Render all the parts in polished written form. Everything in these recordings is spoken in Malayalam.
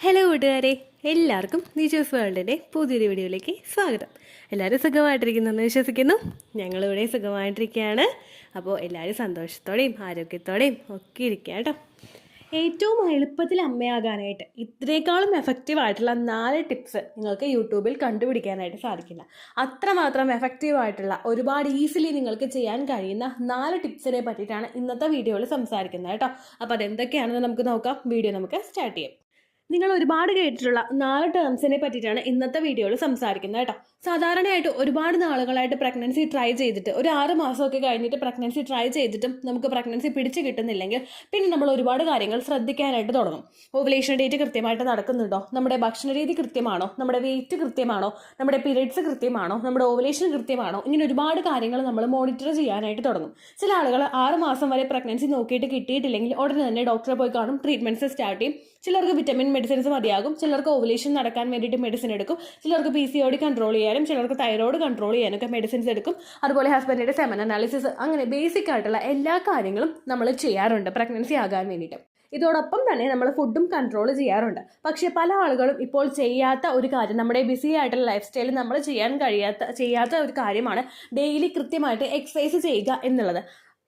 ഹലോ കൂട്ടുകാരെ, എല്ലാവർക്കും നിജോസ് വേൾഡിൻ്റെ പുതിയൊരു വീഡിയോയിലേക്ക് സ്വാഗതം. എല്ലാവരും സുഖമായിട്ടിരിക്കുന്നെന്ന് വിശ്വസിക്കുന്നു. ഞങ്ങളിവിടെ സുഖമായിട്ടിരിക്കുകയാണ്. അപ്പോൾ എല്ലാവരും സന്തോഷത്തോടെയും ആരോഗ്യത്തോടെയും ഒക്കെ ഇരിക്കുക കേട്ടോ. ഏറ്റവും എളുപ്പത്തിൽ അമ്മയാകാനായിട്ട് ഇതിനേക്കാളും എഫക്റ്റീവായിട്ടുള്ള 4 ടിപ്സ് നിങ്ങൾക്ക് യൂട്യൂബിൽ കണ്ടുപിടിക്കാനായിട്ട് സാധിക്കില്ല. അത്രമാത്രം എഫക്റ്റീവായിട്ടുള്ള ഒരുപാട് ഈസിലി നിങ്ങൾക്ക് ചെയ്യാൻ കഴിയുന്ന 4 ടിപ്സിനെ പറ്റിയിട്ടാണ് ഇന്നത്തെ വീഡിയോയിൽ സംസാരിക്കുന്നത് കേട്ടോ. അപ്പോൾ അതെന്തൊക്കെയാണെന്ന് നമുക്ക് നോക്കാം. വീഡിയോ നമുക്ക് സ്റ്റാർട്ട് ചെയ്യാം. നിങ്ങൾ ഒരുപാട് കേട്ടിട്ടുള്ള 4 ടേംസിനെ പറ്റിയിട്ടാണ് ഇന്നത്തെ വീഡിയോയിൽ സംസാരിക്കുന്നത് കേട്ടോ. സാധാരണയായിട്ട് ഒരുപാട് നാളുകളായിട്ട് പ്രഗ്നൻസി ട്രൈ ചെയ്തിട്ട് ഒരു 6 മാസമൊക്കെ കഴിഞ്ഞിട്ട് പ്രഗ്നൻസി ട്രൈ ചെയ്തിട്ടും നമുക്ക് പ്രഗ്നൻസി പിടിച്ച് കിട്ടുന്നില്ലെങ്കിൽ പിന്നെ നമ്മൾ ഒരുപാട് കാര്യങ്ങൾ ശ്രദ്ധിക്കാനായിട്ട് തുടങ്ങും. ഓവുലേഷൻ ഡേറ്റ് കൃത്യമായിട്ട് നടക്കുന്നുണ്ടോ, നമ്മുടെ ഭക്ഷണ രീതി കൃത്യമാണോ, നമ്മുടെ വെയിറ്റ് കൃത്യമാണോ, നമ്മുടെ പീരിയഡ്സ് കൃത്യമാണോ, നമ്മുടെ ഓവുലേഷൻ കൃത്യമാണോ, ഇങ്ങനെ ഒരുപാട് കാര്യങ്ങൾ നമ്മൾ മോണിറ്റർ ചെയ്യാനായിട്ട് തുടങ്ങും. ചില ആളുകൾ 6 മാസം വരെ പ്രഗ്നൻസി നോക്കിയിട്ട് കിട്ടിയിട്ടില്ലെങ്കിൽ ഉടനെ തന്നെ ഡോക്ടറെ പോയി കാണും, ട്രീറ്റ്മെന്റ്സ് സ്റ്റാർട്ട് ചെയ്യും. ചിലർക്ക് വിറ്റമിൻ മെഡിസിൻസ് മതിയാകും, ചിലർക്ക് ഓവുലേഷൻ നടക്കാൻ വേണ്ടിയിട്ട് മെഡിസിൻ എടുക്കും, ചിലർക്ക് PCOD കൺട്രോൾ ചെയ്യാനും ചിലർക്ക് തൈറോയ്ഡ് കൺട്രോൾ ചെയ്യാനൊക്കെ മെഡിസിൻസ് എടുക്കും. അതുപോലെ ഹസ്ബൻഡിന്റെ സെമൻ അനാലിസിസ്, അങ്ങനെ ബേസിക് ആയിട്ടുള്ള എല്ലാ കാര്യങ്ങളും നമ്മൾ ചെയ്യാറുണ്ട് പ്രഗ്നൻസി ആകാൻ വേണ്ടിയിട്ട്. ഇതോടൊപ്പം തന്നെ നമ്മൾ ഫുഡും കൺട്രോൾ ചെയ്യാറുണ്ട്. പക്ഷേ പല ആളുകളും ഇപ്പോൾ ചെയ്യാത്ത ഒരു കാര്യം, നമ്മുടെ ബിസി ആയിട്ടുള്ള ലൈഫ് സ്റ്റൈലിൽ നമ്മൾ ചെയ്യാത്ത ഒരു കാര്യമാണ് ഡെയിലി കൃത്യമായിട്ട് എക്സസൈസ് ചെയ്യുക എന്നുള്ളത്.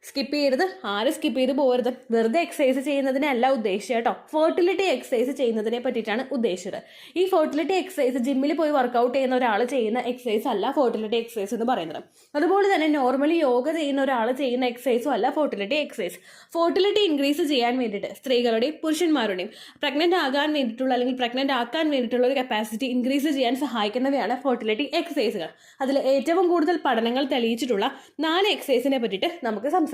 സ്കിപ്പ് ചെയ്യരുത്, ആരും സ്കിപ്പ് ചെയ്ത് പോകരുത്. വെറുതെ എക്സസൈസ് ചെയ്യുന്നതിനല്ല ഉദ്ദേശിച്ചത് കേട്ടോ. ഫെർട്ടിലിറ്റി എക്സസൈസ് ചെയ്യുന്നതിനെ പറ്റിയിട്ടാണ് ഉദ്ദേശിച്ചത്. ഈ ഫെർട്ടിലിറ്റി എക്സസൈസ് ജിമ്മിൽ പോയി വർക്കൗട്ട് ചെയ്യുന്ന ഒരാൾ ചെയ്യുന്ന എക്സസൈസ് അല്ല ഫെർട്ടിലിറ്റി എക്സസൈസ് എന്ന് പറയുന്നത്. അതുപോലെ തന്നെ നോർമലി യോഗ ചെയ്യുന്ന ഒരാൾ ചെയ്യുന്ന എക്സസൈസും അല്ല ഫെർട്ടിലിറ്റി എക്സസൈസ്. ഫെർട്ടിലിറ്റി ഇൻക്രീസ് ചെയ്യാൻ വേണ്ടിയിട്ട് സ്ത്രീകളുടെയും പുരുഷന്മാരുടെയും പ്രഗ്നന്റ് ആകാൻ വേണ്ടിയിട്ടുള്ള അല്ലെങ്കിൽ പ്രഗ്നന്റ് ആക്കാൻ വേണ്ടിയിട്ടുള്ള ഒരു കപ്പാസിറ്റി ഇൻക്രീസ് ചെയ്യാൻ സഹായിക്കുന്നവയാണ് ഫെർട്ടിലിറ്റി എക്സസൈസുകൾ. അതിൽ ഏറ്റവും കൂടുതൽ പഠനങ്ങൾ തെളിയിച്ചിട്ടുള്ള 4 എക്സസൈസിനെ പറ്റിയിട്ട് നമുക്ക് സംസാരിക്കാം.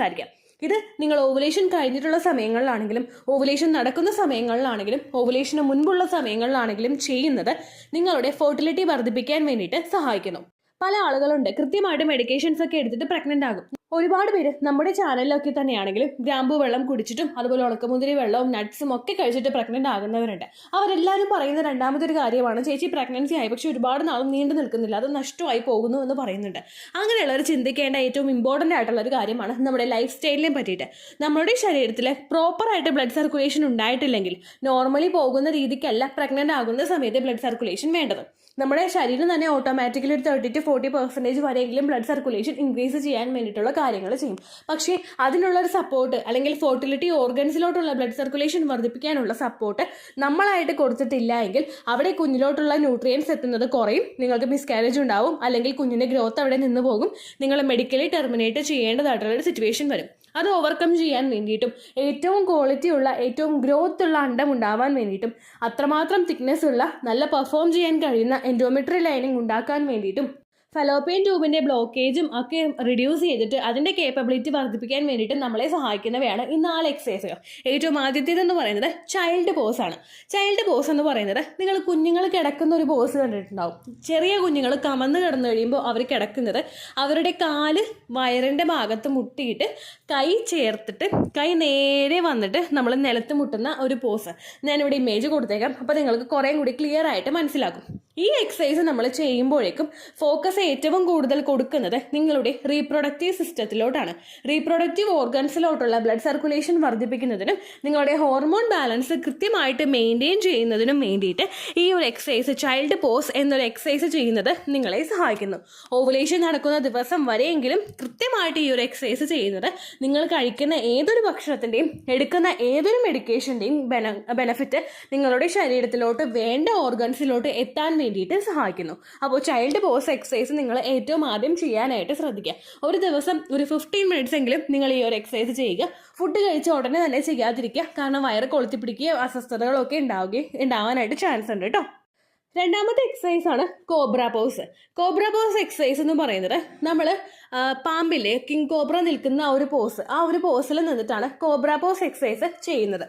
ഇത് നിങ്ങൾ ഓവുലേഷൻ കഴിഞ്ഞിട്ടുള്ള സമയങ്ങളിലാണെങ്കിലും ഓവുലേഷൻ നടക്കുന്ന സമയങ്ങളിലാണെങ്കിലും ഓവുലേഷന് മുൻപുള്ള സമയങ്ങളിലാണെങ്കിലും ചെയ്യുന്നത് നിങ്ങളുടെ ഫെർട്ടിലിറ്റി വർദ്ധിപ്പിക്കാൻ വേണ്ടിയിട്ട് സഹായിക്കുന്നു. പല ആളുകളുണ്ട് കൃത്യമായിട്ട് മെഡിക്കേഷൻസ് ഒക്കെ എടുത്തിട്ട് പ്രഗ്നന്റ് ആകും. ഒരുപാട് പേര് നമ്മുടെ ചാനലിലൊക്കെ തന്നെയാണെങ്കിലും ഗ്രാമ്പൂ വെള്ളം കുടിച്ചിട്ടും അതുപോലെ ഉണക്കമുന്തിരി വെള്ളവും നട്ട്സും ഒക്കെ കഴിച്ചിട്ട് പ്രഗ്നന്റ് ആകുന്നവരുണ്ട്. അവരെല്ലാവരും പറയുന്ന രണ്ടാമത്തെ ഒരു കാര്യമാണ്, ചേച്ചി പ്രഗ്നൻസി ആയി പക്ഷെ ഒരുപാട് നാളും നീണ്ടു നിൽക്കുന്നില്ല, അത് നഷ്ടമായി പോകുന്നു എന്ന് പറയുന്നുണ്ട്. അങ്ങനെയുള്ളവർ ചിന്തിക്കേണ്ട ഏറ്റവും ഇമ്പോർട്ടൻ്റ് ആയിട്ടുള്ള ഒരു കാര്യമാണ് നമ്മുടെ ലൈഫ് സ്റ്റൈലിനെ പറ്റിയിട്ട്. നമ്മുടെ ശരീരത്തിൽ പ്രോപ്പറായിട്ട് ബ്ലഡ് സർക്കുലേഷൻ ഉണ്ടായിട്ടില്ലെങ്കിൽ നോർമലി പോകുന്ന രീതിക്കല്ല പ്രഗ്നന്റ് ആകുന്ന സമയത്ത് ബ്ലഡ് സർക്കുലേഷൻ വേണ്ടത്. നമ്മുടെ ശരീരം തന്നെ ഓട്ടോമാറ്റിക്കലി ഒരു 30 to 40% വരെയെങ്കിലും ബ്ലഡ് സർക്കുലേഷൻ ഇൻക്രീസ് ചെയ്യാൻ വേണ്ടിയിട്ടുള്ള കാര്യങ്ങൾ ചെയ്യും. പക്ഷേ അതിനുള്ളൊരു സപ്പോർട്ട് അല്ലെങ്കിൽ ഫെർട്ടിലിറ്റി ഓർഗൻസിലോട്ടുള്ള ബ്ലഡ് സർക്കുലേഷൻ വർദ്ധിപ്പിക്കാനുള്ള സപ്പോർട്ട് നമ്മളായിട്ട് കൊടുത്തിട്ടില്ല എങ്കിൽ അവിടെ കുഞ്ഞിലോട്ടുള്ള ന്യൂട്രിയൻസ് എത്തുന്നത് കുറയും, നിങ്ങൾക്ക് മിസ്കാരേജ് ഉണ്ടാവും, അല്ലെങ്കിൽ കുഞ്ഞിൻ്റെ ഗ്രോത്ത് അവിടെ നിന്ന് പോകും, നിങ്ങൾ മെഡിക്കലി ടെർമിനേറ്റ് ചെയ്യേണ്ടതായിട്ടുള്ള ഒരു സിറ്റുവേഷൻ വരും. അത് ഓവർകം ചെയ്യാൻ വേണ്ടിയിട്ടും ഏറ്റവും ക്വാളിറ്റി ഉള്ള ഏറ്റവും ഗ്രോത്ത് ഉള്ള അണ്ടം ഉണ്ടാവാൻ വേണ്ടിയിട്ടും അത്രമാത്രം തിക്നെസ് ഉള്ള നല്ല പെർഫോം ചെയ്യാൻ കഴിയുന്ന എൻഡോമെട്രി ലൈനിങ് ഉണ്ടാക്കാൻ വേണ്ടിയിട്ടും ഫലോപ്പിയൻ ട്യൂബിന്റെ ബ്ലോക്കേജും ഒക്കെ റിഡ്യൂസ് ചെയ്തിട്ട് അതിന്റെ കേപ്പബിലിറ്റി വർദ്ധിപ്പിക്കാൻ വേണ്ടിയിട്ട് നമ്മളെ സഹായിക്കുന്നവയാണ് ഈ 4 എക്സസൈസുകൾ. ഏറ്റവും ആദ്യത്തേതെന്ന് പറയുന്നത് ചൈൽഡ് പോസ് ആണ്. ചൈൽഡ് പോസ് എന്ന് പറയുന്നത് നിങ്ങൾ കുഞ്ഞുങ്ങൾ കിടക്കുന്ന ഒരു പോസ് കണ്ടിട്ടുണ്ടാവും. ചെറിയ കുഞ്ഞുങ്ങൾ കമന്ന് കിടന്നു കഴിയുമ്പോൾ അവർ കിടക്കുന്നത് അവരുടെ കാല് വയറിന്റെ ഭാഗത്ത് മുട്ടിയിട്ട് കൈ ചേർത്തിട്ട് കൈ നേരെ വന്നിട്ട് നമ്മൾ നിലത്ത് മുട്ടുന്ന ഒരു പോസ്. ഞാനിവിടെ ഇമേജ് കൊടുത്തേക്കാം, അപ്പോൾ നിങ്ങൾക്ക് കുറേ കൂടി ക്ലിയർ ആയിട്ട് മനസ്സിലാകും. ഈ എക്സസൈസ് നമ്മൾ ചെയ്യുമ്പോഴേക്കും ഫോക്കസ് ഏറ്റവും കൂടുതൽ കൊടുക്കുന്നത് നിങ്ങളുടെ റീപ്രൊഡക്റ്റീവ് സിസ്റ്റത്തിലോട്ടാണ്. റീപ്രൊഡക്റ്റീവ് ഓർഗൻസിലോട്ടുള്ള ബ്ലഡ് സർക്കുലേഷൻ വർദ്ധിപ്പിക്കുന്നതിനും നിങ്ങളുടെ ഹോർമോൺ ബാലൻസ് കൃത്യമായിട്ട് മെയിൻറ്റെയിൻ ചെയ്യുന്നതിനും വേണ്ടിയിട്ട് ഈ ഒരു എക്സസൈസ് ചൈൽഡ് പോസ് എന്നൊരു എക്സസൈസ് ചെയ്യുന്നത് നിങ്ങളെ സഹായിക്കുന്നു. ഓവുലേഷൻ നടക്കുന്ന ദിവസം വരെയെങ്കിലും കൃത്യമായിട്ട് ഈ ഒരു എക്സസൈസ് ചെയ്യുന്നത് നിങ്ങൾ കഴിക്കുന്ന ഏതൊരു ഭക്ഷണത്തിൻ്റെയും എടുക്കുന്ന ഏതൊരു മെഡിക്കേഷൻ്റെയും ബെനഫിറ്റ് നിങ്ങളുടെ ശരീരത്തിലോട്ട് വേണ്ട ഓർഗൻസിലോട്ട് എത്താൻ വേണ്ടിയിട്ട് സഹായിക്കുന്നു. അപ്പോൾ ചൈൽഡ് പോസ് എക്സസൈസ് നിങ്ങൾ ഏറ്റവും ആദ്യം ചെയ്യാനായിട്ട് ശ്രദ്ധിക്കുക. ഒരു ദിവസം ഒരു 15 മിനിറ്റ്സ് എങ്കിലും നിങ്ങൾ ഈ ഒരു എക്സസൈസ് ചെയ്യുക. ഫുഡ് കഴിച്ച ഉടനെ തന്നെ ചെയ്യാതിരിക്കുക, കാരണം വയറ് കൊളുത്തി പിടിക്കുകയോ അസ്വസ്ഥതകളൊക്കെ ഉണ്ടാവാനായിട്ട് ചാൻസ് ഉണ്ട് കേട്ടോ. രണ്ടാമത്തെ എക്സസൈസ് ആണ് cobra pose. Cobra pose exercise എന്ന് പറയുന്നത് നമ്മൾ പാമ്പിലെ കിങ് കോബ്ര നിൽക്കുന്ന ആ ഒരു പോസിൽ നിന്നിട്ടാണ് കോബ്ര പോസ് എക്സസൈസ് ചെയ്യുന്നത്.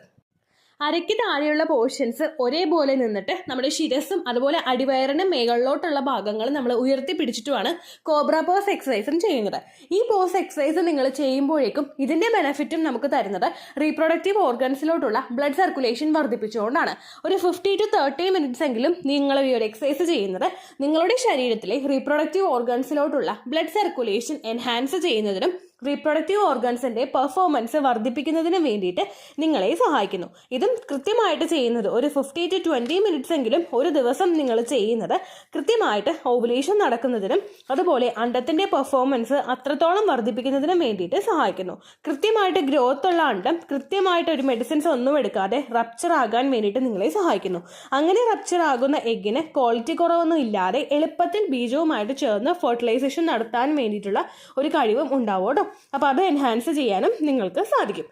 അരയ്ക്ക് താഴെയുള്ള പോർഷൻസ് ഒരേപോലെ നിന്നിട്ട് നമ്മുടെ ശിരസും അതുപോലെ അടിവയറിന്റെ മേകളിലോട്ടുള്ള ഭാഗങ്ങൾ നമ്മൾ ഉയർത്തി പിടിച്ചിട്ടുമാണ് കോബ്ര പോസ് എക്സസൈസും ചെയ്യുന്നത്. ഈ പോസ് എക്സസൈസ് നിങ്ങൾ ചെയ്യുമ്പോഴേക്കും ഇതിന്റെ ബെനഫിറ്റും നമുക്ക് തരുന്നത് റീപ്രൊഡക്റ്റീവ് ഓർഗൻസിലോട്ടുള്ള ബ്ലഡ് സർക്കുലേഷൻ വർദ്ധിപ്പിച്ചുകൊണ്ടാണ്. ഒരു 50 to 30 മിനിറ്റ്സ് എങ്കിലും നിങ്ങൾ ഈ ഒരു എക്സസൈസ് ചെയ്യുന്നത് നിങ്ങളുടെ ശരീരത്തിലെ റീപ്രൊഡക്റ്റീവ് ഓർഗൻസിലോട്ടുള്ള ബ്ലഡ് സർക്കുലേഷൻ എൻഹാൻസ് ചെയ്യുന്നതിനും റീപ്രൊഡക്റ്റീവ് ഓർഗൻസിൻ്റെ പെർഫോമൻസ് വർദ്ധിപ്പിക്കുന്നതിന് വേണ്ടിയിട്ട് നിങ്ങളെ സഹായിക്കുന്നു. ഇതും കൃത്യമായിട്ട് ചെയ്യുന്നത് ഒരു 15 to 20 മിനിറ്റ്സ് എങ്കിലും ഒരു ദിവസം നിങ്ങൾ ചെയ്യുന്നത് കൃത്യമായിട്ട് ഓവുലേഷൻ നടക്കുന്നതിനും അതുപോലെ അണ്ടത്തിൻ്റെ പെർഫോമൻസ് അത്രത്തോളം വർദ്ധിപ്പിക്കുന്നതിനും വേണ്ടിയിട്ട് സഹായിക്കുന്നു. കൃത്യമായിട്ട് ഗ്രോത്ത് ഉള്ള അണ്ടം കൃത്യമായിട്ട് ഒരു മെഡിസിൻസ് ഒന്നും എടുക്കാതെ റപ്ചർ ആകാൻ വേണ്ടിയിട്ട് നിങ്ങളെ സഹായിക്കുന്നു. അങ്ങനെ റപ്ചർ ആകുന്ന എഗ്ഗിന് ക്വാളിറ്റി കുറവൊന്നും ഇല്ലാതെ എളുപ്പത്തിൽ ബീജവുമായിട്ട് ചേർന്ന് ഫെർട്ടിലൈസേഷൻ നടത്താൻ വേണ്ടിയിട്ടുള്ള ഒരു കഴിവും ഉണ്ടാവും കേട്ടോ. അപ്പോൾ അത് എൻഹാൻസ് ചെയ്യാനും നിങ്ങൾക്ക് സാധിക്കും.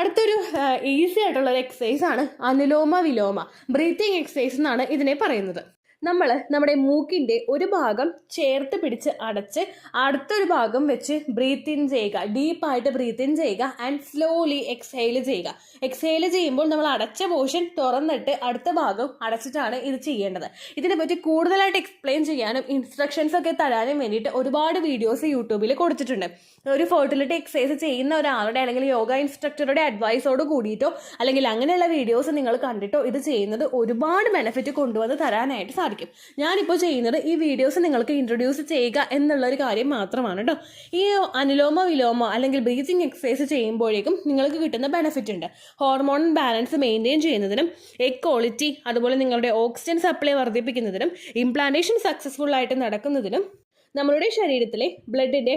അടുത്തൊരു ഈസി ആയിട്ടുള്ള ഒരു എക്സസൈസ് ആണ് അനുലോമ വിലോമ, ബ്രീത്തിങ് എക്സസൈസ് എന്നാണ് ഇതിനെ പറയുന്നത്. നമ്മൾ നമ്മുടെ മൂക്കിൻ്റെ ഒരു ഭാഗം ചേർത്ത് പിടിച്ച് അടച്ച് അടുത്തൊരു ഭാഗം വെച്ച് ബ്രീത്ത് ഇൻ ചെയ്യുക, ഡീപ്പായിട്ട് ബ്രീത്ത് ഇൻ ചെയ്യുക ആൻഡ് സ്ലോലി എക്സ്ഹെയിൽ ചെയ്യുക. എക്സ്ഹെയിൽ ചെയ്യുമ്പോൾ നമ്മൾ അടച്ച പോർഷൻ തുറന്നിട്ട് അടുത്ത ഭാഗം അടച്ചിട്ടാണ് ഇത് ചെയ്യേണ്ടത്. ഇതിനെപ്പറ്റി കൂടുതലായിട്ട് എക്സ്പ്ലെയിൻ ചെയ്യാനും ഇൻസ്ട്രക്ഷൻസ് ഒക്കെ തരാനും വേണ്ടിയിട്ട് ഒരുപാട് വീഡിയോസ് യൂട്യൂബിൽ കൊടുത്തിട്ടുണ്ട്. ഒരു ഫെർട്ടിലിറ്റി എക്സസൈസ് ചെയ്യുന്ന ഒരാളുടെ അല്ലെങ്കിൽ യോഗ ഇൻസ്ട്രക്ടറുടെ അഡ്വൈസോട് കൂടിയിട്ടോ അല്ലെങ്കിൽ അങ്ങനെയുള്ള വീഡിയോസ് നിങ്ങൾ കണ്ടിട്ടോ ഇത് ചെയ്യുന്നത് ഒരുപാട് ബെനിഫിറ്റ് കൊണ്ടുവന്ന് തരാനായിട്ട് സാധിക്കും. ഞാനിപ്പോൾ ചെയ്യുന്നത് ഈ വീഡിയോസ് നിങ്ങൾക്ക് ഇൻട്രൊഡ്യൂസ് ചെയ്യുക എന്നുള്ളൊരു കാര്യം മാത്രമാണ് കേട്ടോ. ഈ അനുലോമ വിലോമ അല്ലെങ്കിൽ ബ്രീത്തിങ് എക്സസൈസ് ചെയ്യുമ്പോഴേക്കും നിങ്ങൾക്ക് കിട്ടുന്ന ബെനിഫിറ്റ് ഉണ്ട്. ഹോർമോൺ ബാലൻസ് മെയിൻറ്റെയിൻ ചെയ്യുന്നതിനും എഗ് ക്വാളിറ്റി അതുപോലെ നിങ്ങളുടെ ഓക്സിജൻ സപ്ലൈ വർദ്ധിപ്പിക്കുന്നതിനും ഇംപ്ലാന്റേഷൻ സക്സസ്ഫുൾ ആയിട്ട് നടക്കുന്നതിനും നമ്മളുടെ ശരീരത്തിലെ ബ്ലഡിൻ്റെ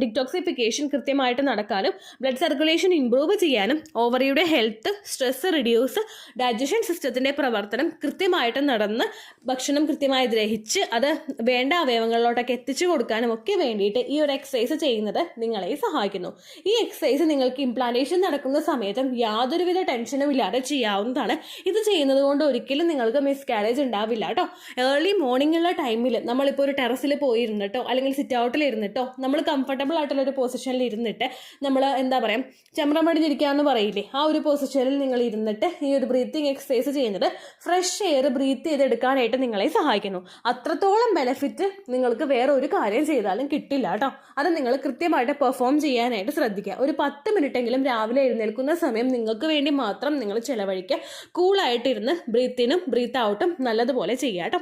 ഡിറ്റോക്സിഫിക്കേഷൻ കൃത്യമായിട്ട് നടക്കാനും ബ്ലഡ് സർക്കുലേഷൻ ഇംപ്രൂവ് ചെയ്യാനും ഓവറിയുടെ ഹെൽത്ത്, സ്ട്രെസ് റിഡ്യൂസ്, ഡൈജഷൻ സിസ്റ്റത്തിൻ്റെ പ്രവർത്തനം കൃത്യമായിട്ട് നടന്ന് ഭക്ഷണം കൃത്യമായി ഗ്രഹിച്ച് അത് വേണ്ട അവയവങ്ങളിലോട്ടൊക്കെ എത്തിച്ചു കൊടുക്കാനും ഒക്കെ വേണ്ടിയിട്ട് ഈ ഒരു എക്സസൈസ് ചെയ്യുന്നത് നിങ്ങളെ സഹായിക്കുന്നു. ഈ എക്സസൈസ് നിങ്ങൾക്ക് ഇംപ്ലാന്റേഷൻ നടക്കുന്ന സമയത്തും യാതൊരുവിധ ടെൻഷനും ഇല്ലാതെ ചെയ്യാവുന്നതാണ്. ഇത് ചെയ്യുന്നത് കൊണ്ട് ഒരിക്കലും നിങ്ങൾക്ക് മിസ്കാരേജ് ഉണ്ടാവില്ല കേട്ടോ. ഏർലി മോർണിംഗുള്ള ടൈമിൽ നമ്മളിപ്പോൾ ഒരു ടെറസിൽ പോയിരുന്നിട്ടോ അല്ലെങ്കിൽ സിറ്റ് ഔട്ടിൽ ഇരുന്നിട്ടോ നമ്മൾ കംഫർട്ടബിൾ ആയിട്ടുള്ള ഒരു പൊസിഷനിൽ ഇരുന്നിട്ട് നമ്മൾ എന്താ പറയുക ചമ്രമടിഞ്ഞിരിക്കാന്ന് പറയില്ലേ, ആ ഒരു പൊസിഷനിൽ നിങ്ങൾ ഇരുന്നിട്ട് ഈ ഒരു ബ്രീത്തിങ് എക്സസൈസ് ചെയ്യുന്നത് ഫ്രഷ് എയർ ബ്രീത്ത് ചെയ്തെടുക്കാനായിട്ട് നിങ്ങളെ സഹായിക്കുന്നു. അത്രത്തോളം ബെനിഫിറ്റ് നിങ്ങൾക്ക് വേറെ ഒരു കാര്യം ചെയ്താലും കിട്ടില്ല കേട്ടോ. അത് നിങ്ങൾ കൃത്യമായിട്ട് പെർഫോം ചെയ്യാനായിട്ട് ശ്രദ്ധിക്കുക. ഒരു 10 മിനിറ്റെങ്കിലും രാവിലെ എഴുന്നേൽക്കുന്ന സമയം നിങ്ങൾക്ക് വേണ്ടി മാത്രം നിങ്ങൾ ചിലവഴിക്കുക. കൂളായിട്ടിരുന്ന് ബ്രീത്തിനും ബ്രീത്ത് ഔട്ടും നല്ലതുപോലെ ചെയ്യുക കേട്ടോ.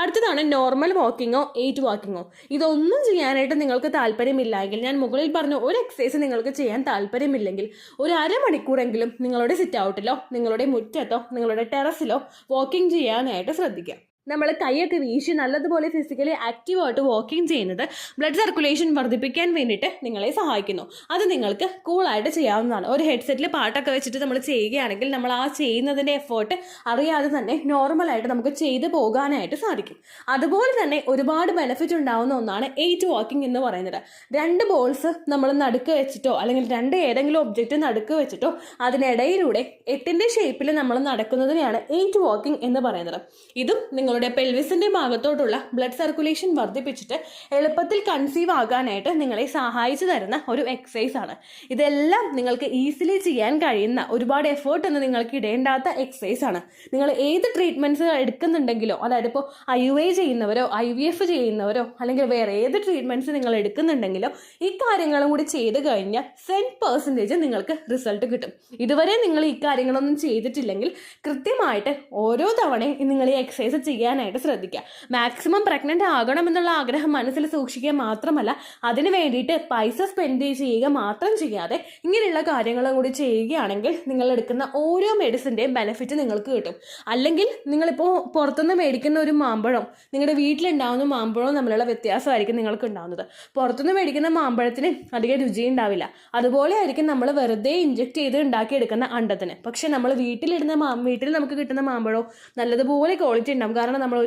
അടുത്തതാണ് നോർമൽ വാക്കിങ്ങോ 8 വാക്കിങ്ങോ. ഇതൊന്നും ചെയ്യാനായിട്ട് നിങ്ങൾക്ക് താല്പര്യമില്ലെങ്കിൽ, ഞാൻ മുകളിൽ പറഞ്ഞ ഒരു എക്സസൈസ് നിങ്ങൾക്ക് ചെയ്യാൻ താല്പര്യമില്ലെങ്കിൽ ഒരു അരമണിക്കൂറെങ്കിലും നിങ്ങളുടെ സിറ്റ് ഔട്ടിലോ നിങ്ങളുടെ മുറ്റത്തോ നിങ്ങളുടെ ടെറസിലോ വാക്കിംഗ് ചെയ്യാനായിട്ട് ശ്രദ്ധിക്കുക. നമ്മൾ കൈയൊക്കെ വീശി നല്ലതുപോലെ ഫിസിക്കലി ആക്റ്റീവായിട്ട് വാക്കിംഗ് ചെയ്യുന്നത് ബ്ലഡ് സർക്കുലേഷൻ വർദ്ധിപ്പിക്കാൻ വേണ്ടിയിട്ട് നിങ്ങളെ സഹായിക്കുന്നു. അത് നിങ്ങൾക്ക് കൂളായിട്ട് ചെയ്യാവുന്നതാണ്. ഒരു ഹെഡ്സെറ്റിൽ പാട്ടൊക്കെ വെച്ചിട്ട് നമ്മൾ ചെയ്യുകയാണെങ്കിൽ നമ്മൾ ആ ചെയ്യുന്നതിൻ്റെ എഫേർട്ട് അറിയാതെ തന്നെ നോർമലായിട്ട് നമുക്ക് ചെയ്തു പോകാനായിട്ട് സാധിക്കും. അതുപോലെ തന്നെ ഒരുപാട് ബെനിഫിറ്റ് ഉണ്ടാവുന്ന ഒന്നാണ് 8 വാക്കിംഗ് എന്ന് പറയുന്നത്. 2 ബോൾസ് നമ്മൾ നടുക്ക് വെച്ചിട്ടോ അല്ലെങ്കിൽ 2 ഏതെങ്കിലും ഒബ്ജക്റ്റ് നടുക്ക് വെച്ചിട്ടോ അതിനിടയിലൂടെ 8ന്റെ ഷേപ്പിൽ നമ്മൾ നടക്കുന്നതിനെയാണ് 8 വാക്കിംഗ് എന്ന് പറയുന്നത്. ഇതും നിങ്ങളുടെ പെൽവിസിന്റെ ഭാഗത്തോട്ടുള്ള ബ്ലഡ് സർക്കുലേഷൻ വർദ്ധിപ്പിച്ചിട്ട് എളുപ്പത്തിൽ കൺസീവ് ആകാനായിട്ട് നിങ്ങളെ സഹായിച്ചു തരുന്ന ഒരു എക്സസൈസ് ആണ്. ഇതെല്ലാം നിങ്ങൾക്ക് ഈസിലി ചെയ്യാൻ കഴിയുന്ന, ഒരുപാട് എഫേർട്ട് ഒന്നും നിങ്ങൾക്ക് ഇടേണ്ടാത്ത എക്സസൈസ് ആണ്. നിങ്ങൾ ഏത് ട്രീറ്റ്മെന്റ്സ് എടുക്കുന്നുണ്ടെങ്കിലോ, അതായത് ഇപ്പോൾ IUI ചെയ്യുന്നവരോ IVF ചെയ്യുന്നവരോ അല്ലെങ്കിൽ വേറെ ഏത് ട്രീറ്റ്മെന്റ്സ് നിങ്ങൾ എടുക്കുന്നുണ്ടെങ്കിലോ ഈ കാര്യങ്ങളും കൂടി ചെയ്ത് കഴിഞ്ഞാൽ 100% നിങ്ങൾക്ക് റിസൾട്ട് കിട്ടും. ഇതുവരെ നിങ്ങൾ ഈ കാര്യങ്ങളൊന്നും ചെയ്തിട്ടില്ലെങ്കിൽ കൃത്യമായിട്ട് ഓരോ തവണയും നിങ്ങൾ ഈ എക്സസൈസ് ചെയ്യാനായിട്ട് ശ്രദ്ധിക്കുക. മാക്സിമം പ്രഗ്നന്റ് ആകണമെന്നുള്ള ആഗ്രഹം മനസ്സിൽ സൂക്ഷിക്കുക മാത്രമല്ല, അതിന് വേണ്ടിയിട്ട് പൈസ സ്പെൻഡ് ചെയ്യുക മാത്രം ചെയ്യാതെ ഇങ്ങനെയുള്ള കാര്യങ്ങളും കൂടി ചെയ്യുകയാണെങ്കിൽ നിങ്ങൾ എടുക്കുന്ന ഓരോ മെഡിസിൻ്റെയും ബെനിഫിറ്റ് നിങ്ങൾക്ക് കിട്ടും. അല്ലെങ്കിൽ നിങ്ങളിപ്പോൾ പുറത്തുനിന്ന് മേടിക്കുന്ന ഒരു മാമ്പഴം നിങ്ങളുടെ വീട്ടിലുണ്ടാവുന്ന മാമ്പഴവും തമ്മിലുള്ള വ്യത്യാസമായിരിക്കും നിങ്ങൾക്ക് ഉണ്ടാവുന്നത്. പുറത്തുനിന്ന് മേടിക്കുന്ന മാമ്പഴത്തിന് അധികം രുചി ഉണ്ടാവില്ല. അതുപോലെ ആയിരിക്കും നമ്മൾ വെറുതെ ഇഞ്ചെക്ട് ചെയ്ത് ഉണ്ടാക്കിയെടുക്കുന്ന അണ്ടത്തിന്. പക്ഷെ നമ്മൾ വീട്ടിൽ നമുക്ക് കിട്ടുന്ന മാമ്പഴം നല്ലതുപോലെ ക്വാളിറ്റി ഉണ്ടാവും. കാരണം നമ്മൾ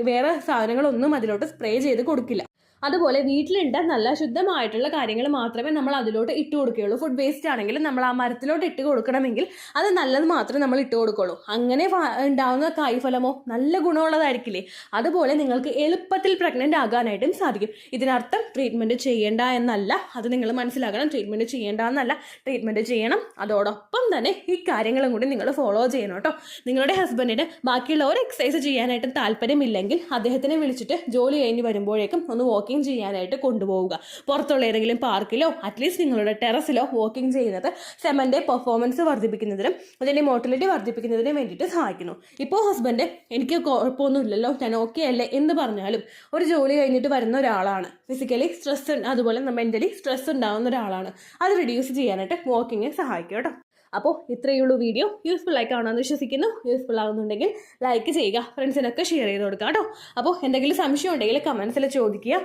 വേറെ സാധനങ്ങളൊന്നും അതിലോട്ട് സ്പ്രേ ചെയ്ത് കൊടുക്കില്ല. അതുപോലെ വീട്ടിലുണ്ട് നല്ല ശുദ്ധമായിട്ടുള്ള കാര്യങ്ങൾ മാത്രമേ നമ്മൾ അതിലോട്ട് ഇട്ട് കൊടുക്കുകയുള്ളൂ. ഫുഡ് വേസ്റ്റ് ആണെങ്കിലും നമ്മൾ ആ മരത്തിലോട്ട് ഇട്ട് കൊടുക്കണമെങ്കിൽ അത് നല്ലത് മാത്രമേ നമ്മൾ ഇട്ട് കൊടുക്കുള്ളൂ. അങ്ങനെ ഉണ്ടാവുന്ന കായ്ഫലമോ നല്ല ഗുണമുള്ളതായിരിക്കില്ലേ. അതുപോലെ നിങ്ങൾക്ക് എളുപ്പത്തിൽ പ്രഗ്നൻ്റ് ആകാനായിട്ടും സാധിക്കും. ഇതിനർത്ഥം ട്രീറ്റ്മെൻറ്റ് ചെയ്യേണ്ട എന്നല്ല, അത് നിങ്ങൾ മനസ്സിലാക്കണം. ട്രീറ്റ്മെൻറ്റ് ചെയ്യേണ്ട എന്നല്ല, ട്രീറ്റ്മെൻറ്റ് ചെയ്യണം. അതോടൊപ്പം തന്നെ ഈ കാര്യങ്ങളും കൂടി നിങ്ങൾ ഫോളോ ചെയ്യണം കേട്ടോ. നിങ്ങളുടെ ഹസ്ബൻഡിന് ബാക്കിയുള്ള ഒരു എക്സസൈസ് ചെയ്യാനായിട്ട് താല്പര്യമില്ലെങ്കിൽ അദ്ദേഹത്തിനെ വിളിച്ചിട്ട് ജോലി കഴിഞ്ഞ് വരുമ്പോഴേക്കും ഒന്ന് വാക്കിംഗ് വാക്കിംഗ് ചെയ്യാനായിട്ട് കൊണ്ടുപോവുക. പുറത്തുള്ള ഏതെങ്കിലും പാർക്കിലോ അറ്റ്ലീസ്റ്റ് നിങ്ങളുടെ ടെറസിലോ വാക്കിംഗ് ചെയ്യുന്നത് സെമന്റെ പെർഫോമൻസ് വർദ്ധിപ്പിക്കുന്നതിനും അതിന്റെ മോട്ടിലിറ്റി വർദ്ധിപ്പിക്കുന്നതിനും വേണ്ടിയിട്ട് സഹായിക്കുന്നു. ഇപ്പോൾ ഹസ്ബൻഡ് എനിക്ക് കുഴപ്പമൊന്നുമില്ലല്ലോ, ഞാൻ ഓക്കെ അല്ലേ എന്ന് പറഞ്ഞാലും ഒരു ജോലി കഴിഞ്ഞിട്ട് വരുന്ന ഒരാളാണ്, ഫിസിക്കലി സ്ട്രെസ് അതുപോലെ മെന്റലി സ്ട്രെസ് ഉണ്ടാകുന്ന ഒരാളാണ്, അത് റിഡ്യൂസ് ചെയ്യാനായിട്ട് വാക്കിങ് സഹായിക്കും കേട്ടോ. അപ്പോൾ ഇത്രയേ ഉള്ളൂ വീഡിയോ. യൂസ്ഫുൾ ആയി കാണാമെന്ന് വിശ്വസിക്കുന്നു. യൂസ്ഫുൾ ആകുന്നുണ്ടെങ്കിൽ ലൈക്ക് ചെയ്യുക, ഫ്രണ്ട്സിനൊക്കെ ഷെയർ ചെയ്ത് കൊടുക്കുക കേട്ടോ. അപ്പോൾ എന്തെങ്കിലും സംശയം ഉണ്ടെങ്കിൽ കമൻസിൽ ചോദിക്കുക.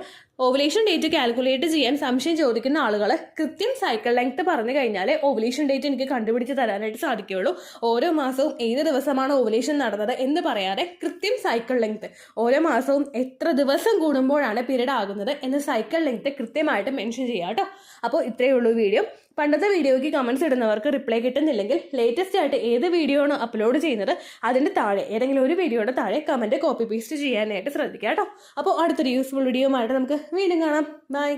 ഓവുലേഷൻ ഡേറ്റ് കാൽക്കുലേറ്റ് ചെയ്യാൻ സംശയം ചോദിക്കുന്ന ആളുകൾ കൃത്യം സൈക്കിൾ ലെങ്ത് പറഞ്ഞു കഴിഞ്ഞാൽ ഓവുലേഷൻ ഡേറ്റ് എനിക്ക് കണ്ടുപിടിച്ച് തരാനായിട്ട് സാധിക്കുകയുള്ളൂ. ഓരോ മാസവും ഏത് ദിവസമാണ് ഓവുലേഷൻ നടന്നത് എന്ന് പറയാതെ കൃത്യം സൈക്കിൾ ലെങ്ത്, ഓരോ മാസവും എത്ര ദിവസം കൂടുമ്പോഴാണ് പീരീഡ് ആകുന്നത് എന്ന് സൈക്കിൾ ലെങ്ത് കൃത്യമായിട്ട് മെൻഷൻ ചെയ്യുക കേട്ടോ. അപ്പോൾ ഇത്രയേ ഉള്ളൂ വീഡിയോ. പണ്ടത്തെ വീഡിയോയ്ക്ക് കമൻസ് ഇടുന്നവർക്ക് റിപ്ലൈ കിട്ടുന്നില്ലെങ്കിൽ ലേറ്റസ്റ്റ് ആയിട്ട് ഏത് വീഡിയോ ആണ് അപ്ലോഡ് ചെയ്യുന്നത് അതിൻ്റെ താഴെ ഏതെങ്കിലും ഒരു വീഡിയോയുടെ താഴെ കമൻറ്റ് കോപ്പി പേസ്റ്റ് ചെയ്യാനായിട്ട് ശ്രദ്ധിക്കുക കേട്ടോ. അപ്പോൾ അടുത്തൊരു യൂസ്ഫുൾ വീഡിയോ ആയിട്ട് നമുക്ക് വീണ്ടും കാണാം. ബൈ.